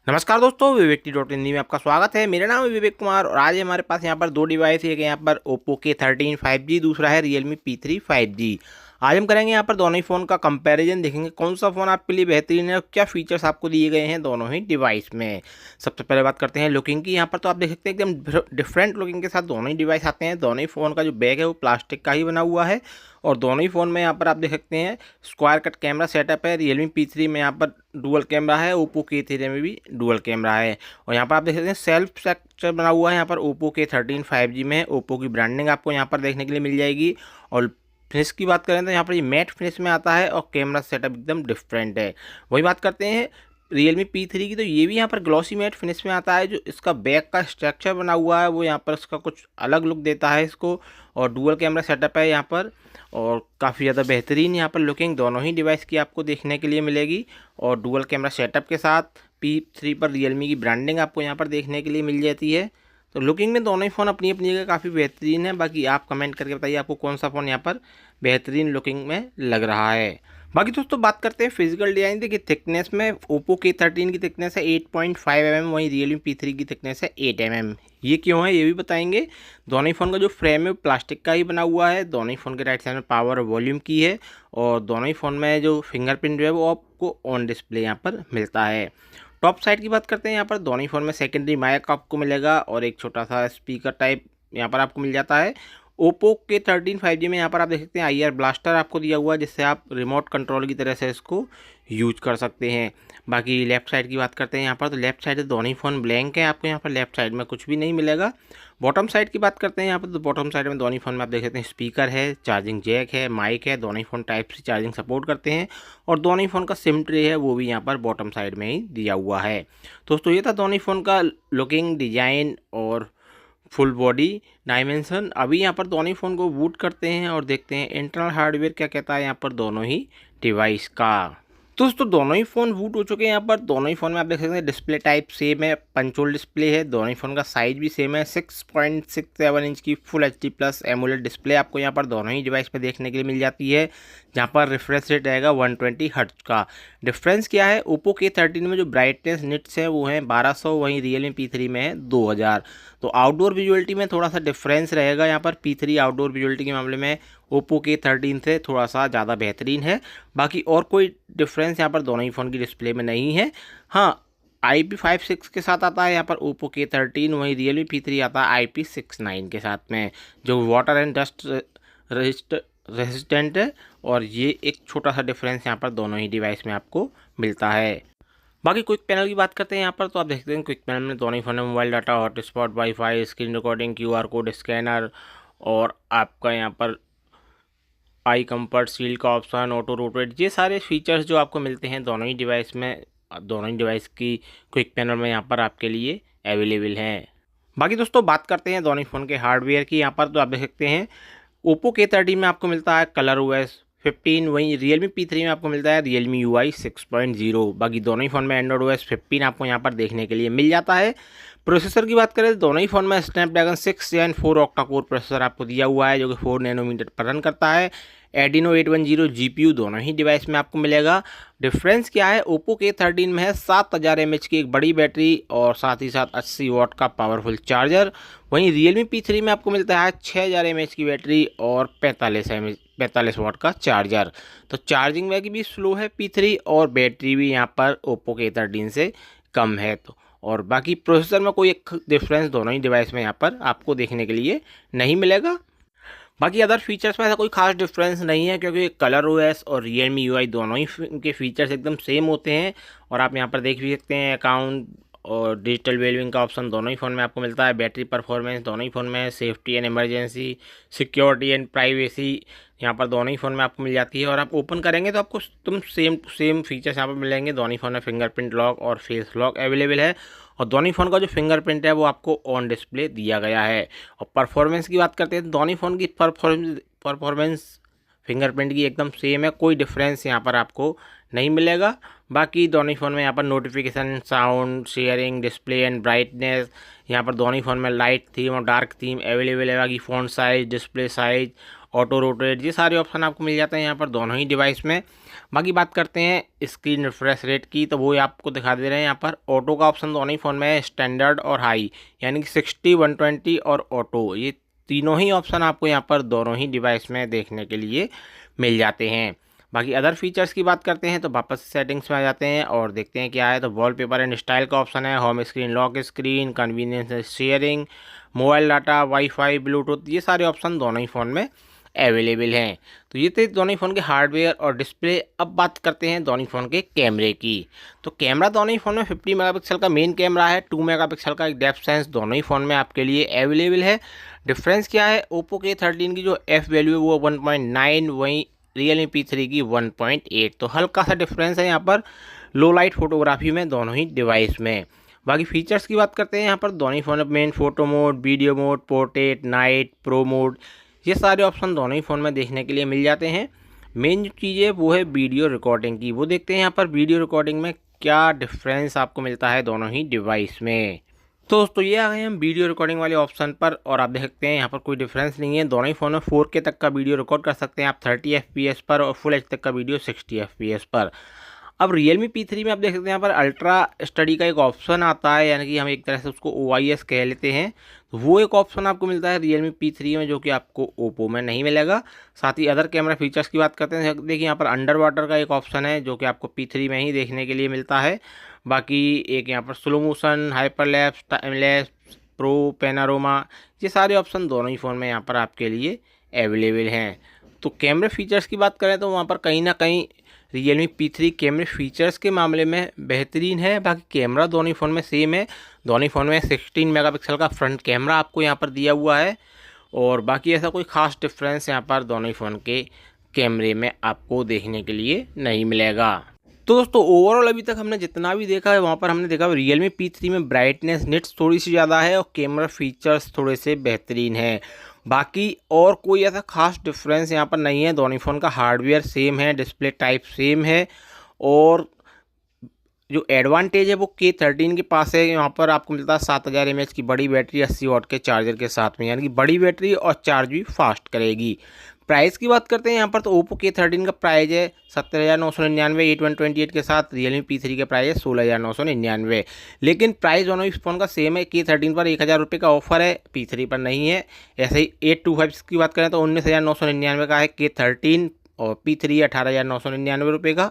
नमस्कार दोस्तों, विवेक T dot Hindi में आपका स्वागत है। मेरा नाम है विवेक कुमार और आज हमारे पास यहाँ पर दो डिवाइस है। एक यहाँ पर ओप्पो के 13 5G, दूसरा है रियलमी P3 5G। आज हम करेंगे यहाँ पर दोनों ही फ़ोन का कंपैरिजन, देखेंगे कौन सा फ़ोन आपके लिए बेहतरीन है और क्या फीचर्स आपको दिए गए हैं दोनों ही डिवाइस में। सबसे पहले बात करते हैं लुकिंग की। यहाँ पर तो आप देख सकते हैं एकदम डिफरेंट लुकिंग के साथ दोनों ही डिवाइस आते हैं। दोनों ही फ़ोन का जो बैक है वो प्लास्टिक का ही बना हुआ है और दोनों ही फ़ोन में यहाँ पर आप देख सकते हैं स्क्वायर कट कैमरा सेटअप है। रियलमी P3 में यहाँ पर डुअल कैमरा है, ओप्पो के 13 में भी डुअल कैमरा है। और यहाँ पर आप देख सकते हैं सेल्फ स्ट्रक्चर बना हुआ है। यहाँ पर ओप्पो के 13 5G में ओप्पो की ब्रांडिंग आपको यहाँ पर देखने के लिए मिल जाएगी। और फिनिश की बात करें तो यहाँ पर ये मैट फिनिश में आता है और कैमरा सेटअप एकदम डिफरेंट है। वही बात करते हैं रियलमी P3 की, तो ये भी यहाँ पर ग्लॉसी मैट फिनिश में आता है। जो इसका बैक का स्ट्रक्चर बना हुआ है वो यहाँ पर इसका कुछ अलग लुक देता है इसको। और डुअल कैमरा सेटअप है यहाँ पर और काफ़ी ज़्यादा बेहतरीन यहाँ पर लुकिंग दोनों ही डिवाइस की आपको देखने के लिए मिलेगी। और डुअल कैमरा सेटअप के साथ P3 पर रियलमी की ब्रांडिंग आपको यहाँ पर देखने के लिए मिल जाती है। तो लुकिंग में दोनों ही फ़ोन अपनी अपनी जगह काफ़ी बेहतरीन है। बाकी आप कमेंट करके बताइए आपको कौन सा फ़ोन यहाँ पर बेहतरीन लुकिंग में लग रहा है। बाकी दोस्तों बात करते हैं फिजिकल डिज़ाइन। देखिए थिकनेस में ओप्पो के 13 की थिकनेस है 8.5 mm, वहीं रियलमी P3 की थिकनेस है 8 mm। ये क्यों है ये भी बताएंगे। दोनों ही फ़ोन का जो फ्रेम है वो प्लास्टिक का ही बना हुआ है। दोनों ही फ़ोन के राइट साइड में पावर और वॉल्यूम की है और दोनों ही फ़ोन में जो फिंगरप्रिंट है वो आपको ऑन डिस्प्ले यहाँ पर मिलता है। टॉप साइड की बात करते हैं, यहाँ पर दोनों ही फ़ोन में सेकेंडरी माइक आपको मिलेगा और एक छोटा सा स्पीकर टाइप यहाँ पर आपको मिल जाता है। ओप्पो के 13 5G में यहाँ पर आप देख सकते हैं IR ब्लास्टर आपको दिया हुआ है, जिससे आप रिमोट कंट्रोल की तरह से इसको यूज कर सकते हैं। बाकी लेफ्ट साइड की बात करते हैं यहाँ पर, तो लेफ्ट साइड दोनों ही फ़ोन ब्लैंक है, आपको यहाँ पर लेफ्ट साइड में कुछ भी नहीं मिलेगा। बॉटम साइड की बात करते हैं यहाँ पर, तो बॉटम साइड में दोनों ही फ़ोन में आप देख सकते हैं स्पीकर है, चार्जिंग जैक है, माइक है। दोनों ही phone type C charging support करते हैं और दोनों ही फ़ोन का सिम ट्रे है वो भी यहाँ पर बॉटम साइड में ही दिया हुआ है। दोस्तों ये था दोनों ही फ़ोन का लुकिंग, डिजाइन और फुल बॉडी डायमेंशन। अभी यहाँ पर दोनों ही फ़ोन को बूट करते हैं और देखते हैं इंटरनल हार्डवेयर क्या कहता है यहाँ पर दोनों ही डिवाइस का। तो दोस्तों दोनों ही फ़ोन बूट हो चुके हैं। यहाँ पर दोनों ही फ़ोन में आप देख सकते हैं डिस्प्ले टाइप सेम है, पंचोल डिस्प्ले है। दोनों ही फ़ोन का साइज भी सेम है, 6.67 इंच की full HD plus AMOLED display आपको यहाँ पर दोनों ही डिवाइस पे देखने के लिए मिल जाती है, जहाँ पर रिफ्रेश रेट रहेगा 120 हर्ट्ज का। डिफरेंस क्या है, ओप्पो के 13 में जो ब्राइटनेस निट्स है वो है 1200, वहीं रियलमी P3 में है 2000। तो आउटडोर विजुअलिटी में थोड़ा सा डिफरेंस रहेगा। यहाँ पर P3 आउटडोर विजुअलिटी के मामले में ओप्पो के 13 से थोड़ा सा ज़्यादा बेहतरीन है। बाकी और कोई डिफरेंस यहाँ पर दोनों ही फ़ोन की डिस्प्ले में नहीं है। हाँ, IP56 के साथ आता है यहाँ पर ओप्पो के 13, वहीं रियलमी P3 आता है IP69 के साथ में, जो वाटर एंड डस्ट रेजिस्टेंट है। और ये एक छोटा सा डिफरेंस यहाँ पर दोनों ही डिवाइस में आपको मिलता है। बाकी क्विक पैनल की बात करते हैं यहाँ पर, तो आप देखते हैं क्विक पैनल में दोनों ही फ़ोन में mobile data, hotspot, wifi, screen recording, QR code scanner और आपका यहाँ पर आई कंफर्ट सील का ऑप्शन, ऑटो रोटेट, ये सारे फीचर्स जो आपको मिलते हैं दोनों ही डिवाइस में, दोनों ही डिवाइस की क्विक पैनल में यहाँ पर आपके लिए अवेलेबल हैं। बाकी दोस्तों बात करते हैं दोनों ही फ़ोन के हार्डवेयर की। यहाँ पर तो आप देख सकते हैं ओप्पो के 13 में आपको मिलता है कलर OS 15, वहीं रियलमी P3 में आपको मिलता है रियलमी UI 6.0। बाकी दोनों ही फ़ोन में एंड्रॉइड OS 15 आपको यहाँ पर देखने के लिए मिल जाता है। प्रोसेसर की बात करें तो दोनों ही फ़ोन में Snapdragon 6 Gen 4 octa core processor आपको दिया हुआ है, जो कि 4 नैनोमीटर पर रन करता है। एडिनो 810 GPU दोनों ही डिवाइस में आपको मिलेगा। डिफरेंस क्या है, ओप्पो के 13 में है 7000 mAh की एक बड़ी बैटरी और साथ ही साथ 80 वाट का पावरफुल चार्जर। वहीं रियलमी P3 में आपको मिलता है 6000 mAh की बैटरी और 45 वाट का चार्जर। तो चार्जिंग में भी स्लो है P3 और बैटरी भी यहाँ पर ओप्पो के 13 से कम है। तो और बाकी प्रोसेसर में कोई एक डिफरेंस दोनों ही डिवाइस में यहाँ पर आपको देखने के लिए नहीं मिलेगा। बाकी अदर फीचर्स में ऐसा कोई खास डिफरेंस नहीं है, क्योंकि कलर OS और रियलमी UI दोनों ही के फीचर्स एकदम सेम होते हैं। और आप यहाँ पर देख भी सकते हैं अकाउंट और डिजिटल वेलबिंग का ऑप्शन दोनों ही फ़ोन में आपको मिलता है। बैटरी परफॉर्मेंस दोनों ही फ़ोन में है। Safety and emergency, security and privacy यहाँ पर दोनों ही फ़ोन में आपको मिल जाती है। और आप ओपन करेंगे तो आपको सेम टू सेम फीचर्स यहाँ पर मिलेंगे। दोनों ही फ़ोन में फिंगरप्रिंट लॉक और फेस लॉक अवेलेबल है और दोनों ही फ़ोन का जो फिंगरप्रिंट है वो आपको ऑन डिस्प्ले दिया गया है। और परफॉर्मेंस की बात करते हैं तो दोनों ही फ़ोन की परफॉर्मेंस फिंगरप्रिंट की एकदम सेम है, कोई डिफरेंस यहाँ पर आपको नहीं मिलेगा। बाकी दोनों ही फ़ोन में यहाँ पर notification, sound sharing, display and brightness, यहाँ पर दोनों ही फ़ोन में लाइट थीम और डार्क थीम अवेलेबल है। बाकी font size, display size, auto rotate, ये सारे ऑप्शन आपको मिल जाते हैं यहाँ पर दोनों ही डिवाइस में। बाकी बात करते हैं स्क्रीन रिफ्रेश रेट की, तो वो आपको दिखा दे रहे हैं यहाँ पर। ऑटो का ऑप्शन दोनों ही फ़ोन में है, स्टैंडर्ड और हाई, यानी कि 60, 120 और ऑटो, ये तीनों ही ऑप्शन आपको यहाँ पर दोनों ही डिवाइस में देखने के लिए मिल जाते हैं। बाकी अदर फीचर्स की बात करते हैं तो वापस सेटिंग्स में आ जाते हैं और देखते हैं क्या है। तो वॉलपेपर एंड स्टाइल का ऑप्शन है, home screen, lock screen, convenience sharing, mobile data, wifi, Bluetooth, ये सारे ऑप्शन दोनों ही फ़ोन में अवेलेबल हैं। तो ये थे दोनों ही फ़ोन के हार्डवेयर और डिस्प्ले। अब बात करते हैं दोनों ही फ़ोन के कैमरे की। तो कैमरा दोनों ही फ़ोन में 50 मेगापिक्सल का मेन कैमरा है, 2 मेगापिक्सल का एक डेप्थ सेंस दोनों ही फ़ोन में आपके लिए अवेलेबल है। डिफरेंस क्या है, ओप्पो के 13 की जो एफ वैल्यू है वो 1.9, वहीं रियलमी P3 की 1.8, तो हल्का सा डिफरेंस है यहाँ पर लो लाइट फोटोग्राफी में दोनों ही डिवाइस में। बाकी फीचर्स की बात करते हैं यहाँ पर दोनों ही फ़ोन में main photo mode, video mode, portrait, night, pro mode, ये सारे ऑप्शन दोनों ही फ़ोन में देखने के लिए मिल जाते हैं। मेन जो चीज़ है वो है वीडियो रिकॉर्डिंग की, वो देखते हैं यहाँ पर वीडियो रिकॉर्डिंग में क्या डिफरेंस आपको मिलता है दोनों ही डिवाइस में। तो दोस्तों ये आ गए हम वीडियो रिकॉर्डिंग वाले ऑप्शन पर, और आप देख सकते हैं यहाँ पर कोई डिफरेंस नहीं है। दोनों ही फ़ोन में 4K तक का वीडियो रिकॉर्ड कर सकते हैं आप 30 FPS पर, और फुल एच तक का वीडियो 60 FPS पर। अब Realme P3 में आप देख सकते हैं यहाँ पर अल्ट्रा स्टडी का एक ऑप्शन आता है, यानी कि हम एक तरह से उसको OIS कह लेते हैं। तो वो एक ऑप्शन आपको मिलता है Realme P3 में, जो कि आपको ओप्पो में नहीं मिलेगा। साथ ही अदर कैमरा फीचर्स की बात करते हैं, देखिए यहाँ पर अंडर वाटर का एक ऑप्शन है जो कि आपको P3 में ही देखने के लिए मिलता है। बाकी एक यहाँ पर slow motion, hyperlapse, time lapse, pro, panorama, ये सारे ऑप्शन दोनों ही फ़ोन में यहाँ पर आपके लिए अवेलेबल हैं। तो कैमरे फीचर्स की बात करें तो वहाँ पर कहीं ना कहीं Realme P3 कैमरे फीचर्स के मामले में बेहतरीन है। बाकी कैमरा दोनों ही फ़ोन में सेम है, दोनों ही फ़ोन में 16 मेगापिक्सल का फ्रंट कैमरा आपको यहाँ पर दिया हुआ है, और बाकी ऐसा कोई ख़ास डिफरेंस यहाँ पर दोनों ही फ़ोन के कैमरे में आपको देखने के लिए नहीं मिलेगा। तो दोस्तों ओवरऑल अभी तक हमने जितना भी देखा है वहाँ पर हमने देखा Realme P3 में ब्राइटनेस निट्स थोड़ी सी ज़्यादा है और कैमरा फीचर्स थोड़े से बेहतरीन है। बाकी और कोई ऐसा खास डिफरेंस यहाँ पर नहीं है। दोनों ही फ़ोन का हार्डवेयर सेम है, डिस्प्ले टाइप सेम है, और जो एडवांटेज है वो K13 के पास है। यहाँ पर आपको मिलता है 7000 mAh की बड़ी बैटरी 80 वाट के चार्जर के साथ में, यानी कि बड़ी बैटरी और चार्ज भी फास्ट करेगी। प्राइस की बात करते हैं यहाँ पर तो ओप्पो K13 का प्राइस है 70,999 8/128 के साथ, Realme P3 का प्राइस है 16,999। लेकिन प्राइस दोनों ही फ़ोन का सेम है। K13 पर 1000 रुपये का ऑफर है, P3 पर नहीं है। ऐसे ही 825 की बात करें तो 19,999 का है K13, और P3 18,999 रुपये का।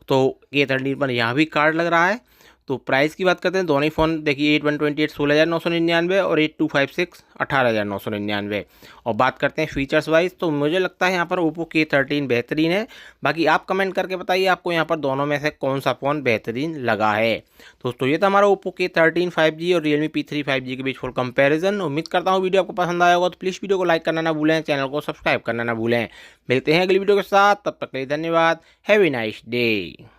तो K13 पर यहाँ भी कार्ड लग रहा है। तो प्राइस की बात करते हैं दोनों ही फ़ोन देखिए 8128 16,999 और 8256 18,999। और बात करते हैं फीचर्स वाइज तो मुझे लगता है यहाँ पर ओप्पो K13 बेहतरीन है। बाकी आप कमेंट करके बताइए आपको यहाँ पर दोनों में से कौन सा फ़ोन बेहतरीन लगा है। दोस्तों ये था हमारा ओप्पो K13 5G और Realme P3 5G के बीच फुल कंपैरिजन। उम्मीद करता हूँ वीडियो आपको पसंद आया होगा, तो प्लीज़ वीडियो को लाइक करना ना भूलें, चैनल को सब्सक्राइब करना ना भूलें। मिलते हैं अगली वीडियो के साथ, तब तक के लिए धन्यवाद। Have a nice day.